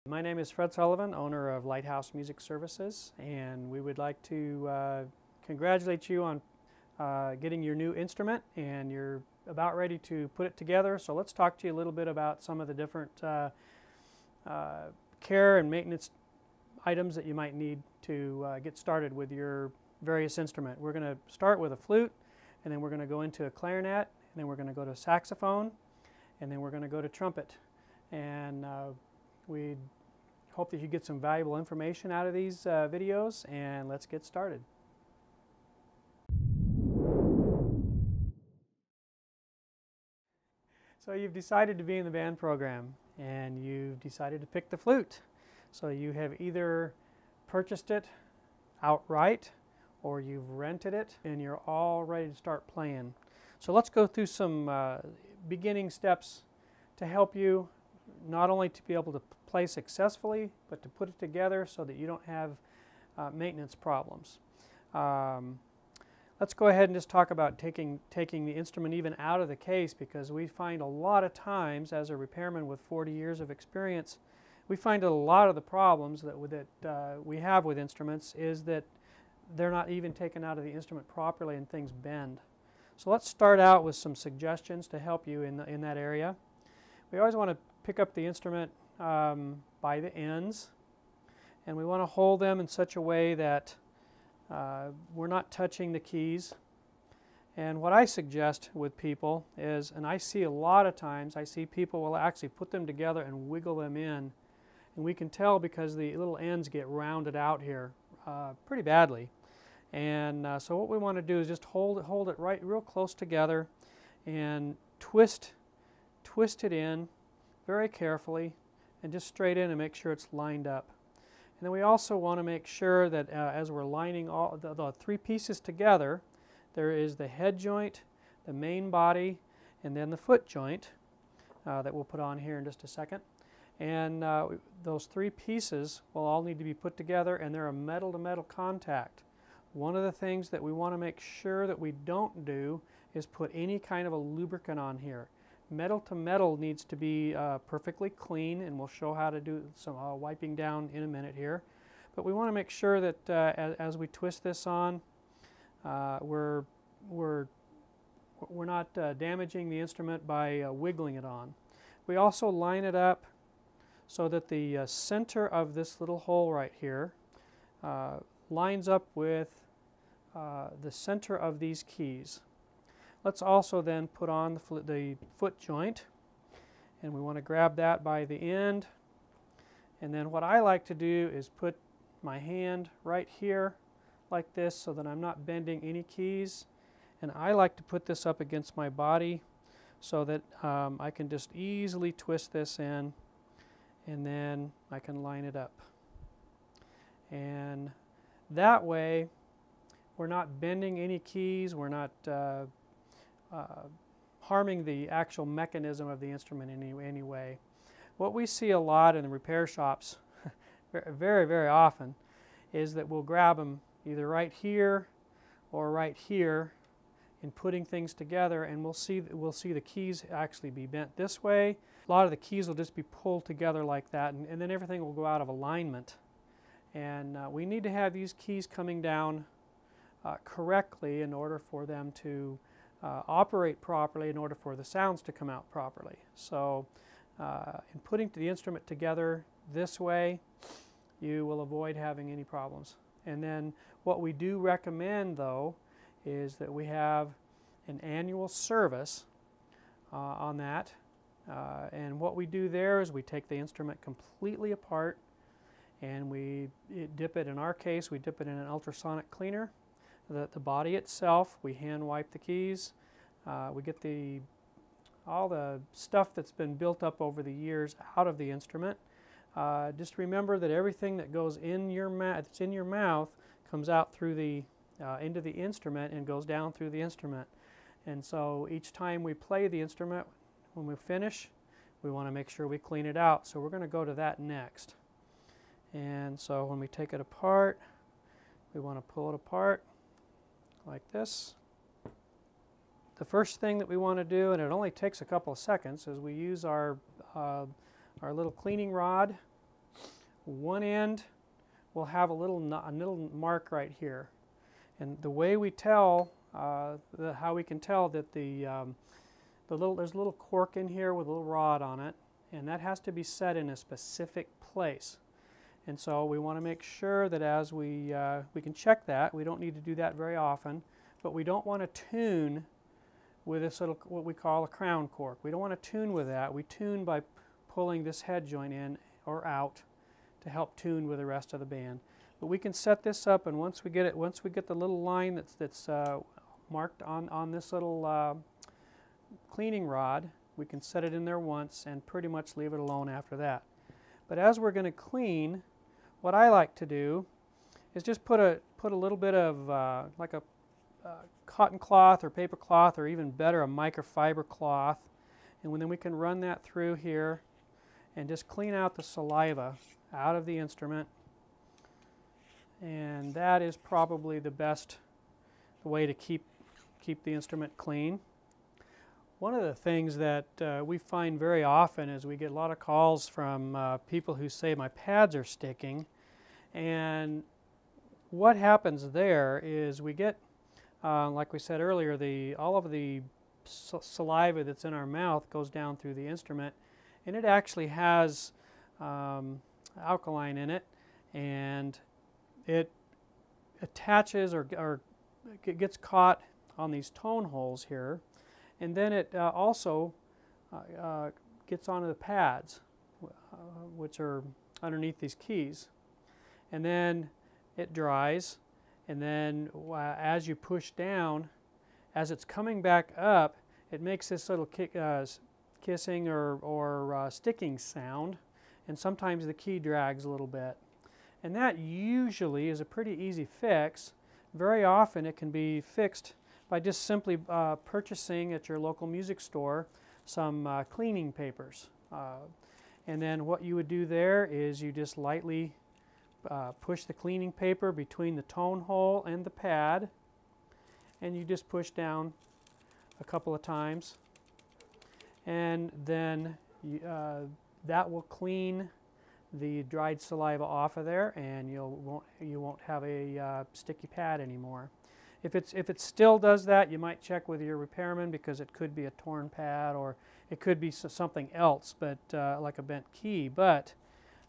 My name is Fred Sullivan, owner of Lighthouse Music Services, and we would like to congratulate you on getting your new instrument, and you're about ready to put it together. So let's talk to you a little bit about some of the different care and maintenance items that you might need to get started with your various instrument. We're going to start with a flute, and then we're going to go into a clarinet, and then we're going to go to saxophone, and then we're going to go to trumpet. And we hope that you get some valuable information out of these videos, and let's get started. So you've decided to be in the band program, and you've decided to pick the flute. So you have either purchased it outright or you've rented it and you're all ready to start playing. So let's go through some beginning steps to help you not only to be able to play successfully, but to put it together so that you don't have maintenance problems. Let's go ahead and just talk about taking the instrument even out of the case, because we find a lot of times, as a repairman with 40 years of experience, we find a lot of the problems that we have with instruments is that they're not even taken out of the instrument properly and things bend. So let's start out with some suggestions to help you in that area. We always want to pick up the instrument by the ends, and we want to hold them in such a way that we're not touching the keys. And what I suggest with people is, and I see a lot of times, I see people will actually put them together and wiggle them in, and we can tell because the little ends get rounded out here pretty badly. And so what we want to do is just hold it right real close together and twist it in very carefully, and just straight in and make sure it's lined up. And then we also want to make sure that as we're lining all the three pieces together, there is the head joint, the main body, and then the foot joint that we'll put on here in just a second. And those three pieces will all need to be put together, and they're a metal-to-metal contact. One of the things that we want to make sure that we don't do is put any kind of a lubricant on here. Metal to metal needs to be perfectly clean, and we'll show how to do some wiping down in a minute here. But we want to make sure that as we twist this on, we're not damaging the instrument by wiggling it on. We also line it up so that the center of this little hole right here lines up with the center of these keys. Let's also then put on the foot joint, and we want to grab that by the end. And then what I like to do is put my hand right here like this so that I'm not bending any keys, and I like to put this up against my body so that I can just easily twist this in, and then I can line it up. And that way we're not bending any keys, we're not harming the actual mechanism of the instrument in any way. What we see a lot in the repair shops very, very often is that we'll grab them either right here or right here in putting things together, and we'll see the keys actually be bent this way. A lot of the keys will just be pulled together like that, and then everything will go out of alignment. And we need to have these keys coming down correctly in order for them to operate properly, in order for the sounds to come out properly. So in putting the instrument together this way, you will avoid having any problems. And then what we do recommend, though, is that we have an annual service on that. And what we do there is we take the instrument completely apart, and we dip it, in our case, we dip it in an ultrasonic cleaner. The body itself, we hand wipe the keys. We get all the stuff that's been built up over the years out of the instrument. Just remember that everything that goes in your mouth comes out through into the instrument and goes down through the instrument. And so each time we play the instrument, when we finish, we want to make sure we clean it out. So we're going to go to that next. And so when we take it apart, we want to pull it apart like this. The first thing that we want to do, and it only takes a couple of seconds, is we use our little cleaning rod, one end will have a little mark right here. And the way we tell, how we can tell that there's a little cork in here with a little rod on it, and that has to be set in a specific place. And so we want to make sure that as we can check that. We don't need to do that very often, but we don't want to tune with this little, what we call a crown cork. We don't want to tune with that. We tune by pulling this head joint in or out to help tune with the rest of the band. But we can set this up, and once we get the little line that's marked on this little cleaning rod, we can set it in there once and pretty much leave it alone after that. But as we're going to clean, what I like to do is just put a little bit of like a cotton cloth or paper cloth, or even better, a microfiber cloth, and then we can run that through here and just clean out the saliva out of the instrument. And that is probably the best way to keep the instrument clean. One of the things that we find very often is we get a lot of calls from people who say my pads are sticking, and what happens there is we get, like we said earlier, all of the saliva that's in our mouth goes down through the instrument, and it actually has alkaline in it, and it attaches or it gets caught on these tone holes here, and then it also gets onto the pads, which are underneath these keys, and then it dries, and then as you push down, as it's coming back up, it makes this little kissing or sticking sound, and sometimes the key drags a little bit. And that usually is a pretty easy fix. Very often it can be fixed by just simply purchasing at your local music store some cleaning papers. And then what you would do there is you just lightly push the cleaning paper between the tone hole and the pad, and you just push down a couple of times, and then that will clean the dried saliva off of there, and you won't have a sticky pad anymore. If it still does that, you might check with your repairman, because it could be a torn pad, or it could be something else, but like a bent key. But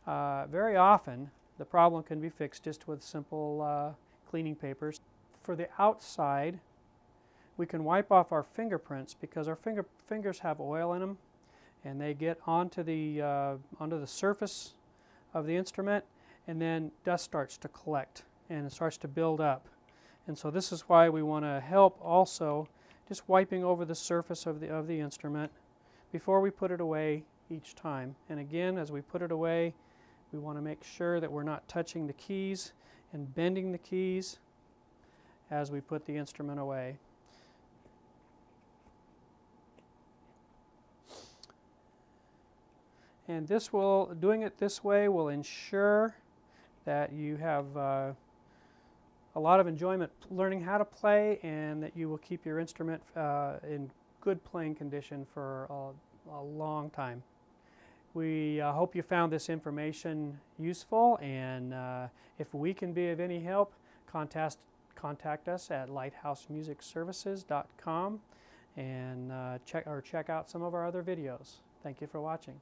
very often the problem can be fixed just with simple cleaning papers. For the outside, we can wipe off our fingerprints, because our fingers have oil in them, and they get onto the surface of the instrument, and then dust starts to collect and it starts to build up. And so this is why we want to help also just wiping over the surface of the instrument before we put it away each time. And again, as we put it away, we want to make sure that we're not touching the keys and bending the keys as we put the instrument away. And doing it this way will ensure that you have a lot of enjoyment learning how to play, and that you will keep your instrument in good playing condition for a long time. We hope you found this information useful, and if we can be of any help, contact us at lighthousemusicservices.com and check out some of our other videos. Thank you for watching.